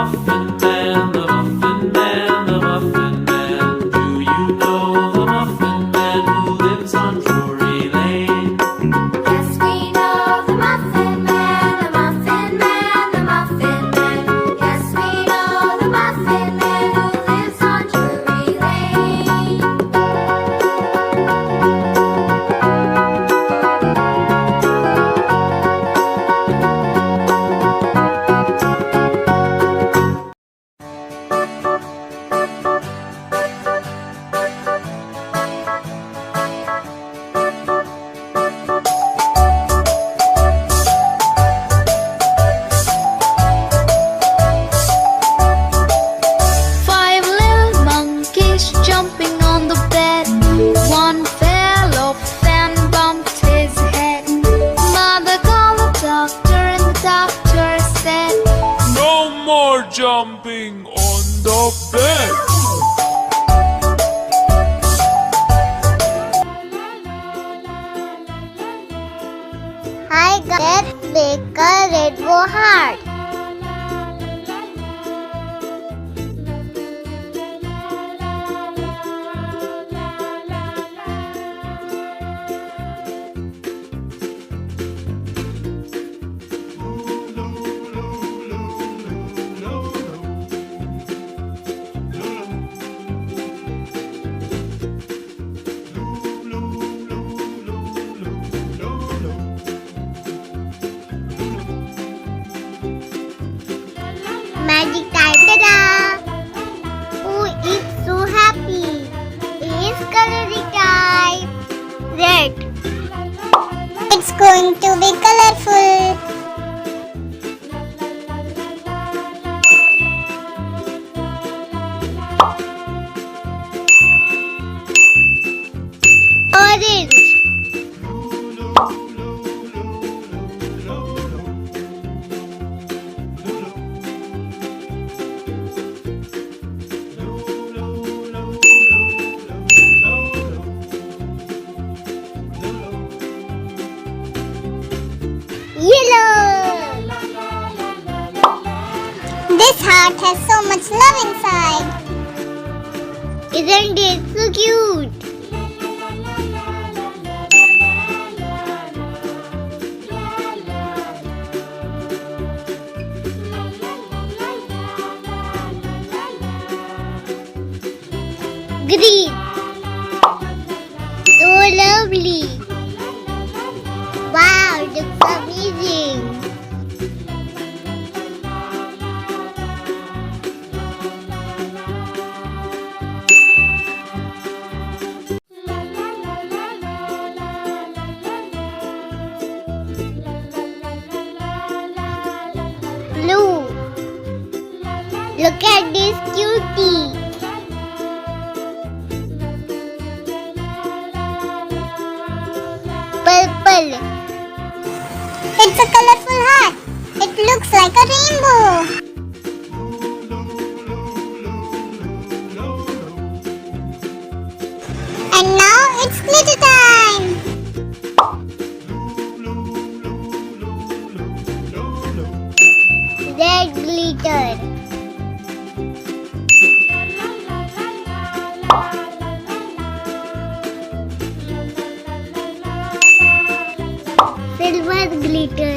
Muffin Man, the Muffin Man, the Muffin Man. Do you know the Muffin Man who lives on Drury Lane? Yes, we know the Muffin Man, the Muffin Man, the Muffin Man. Yes, we know the Muffin Man who lives on Drury Lane. Five little monkeys jumping on the bed. One fell off and bumped his head. Mother called the doctor and the doctor said, No more jumping on the bed. Hi guys, let's make a rainbow heart. Magic time, tada! Oh, it's so happy. It's coloring time. Red. It's going to be colorful. Orange. Yellow. This heart has so much love inside. Isn't it so cute? Green. So lovely. Wow, looks amazing. Blue. Look at this cutie. Purple. It's a colorful heart. It looks like a rainbow. And now it's glitter time. Red glitter. Silver glitter.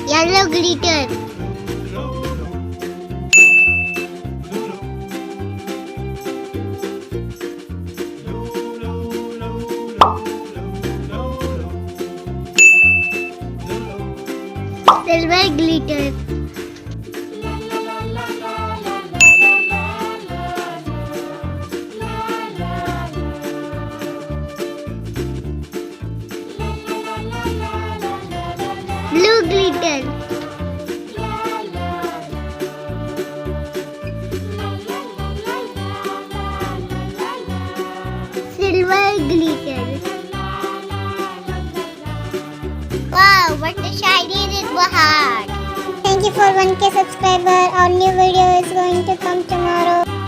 Yellow glitter. Silver glitter. Blue glitter. Silver glitter. Wow, what a shiny rainbow heart. Thank Thank you for 1K subscriber. Our new video is going to come tomorrow.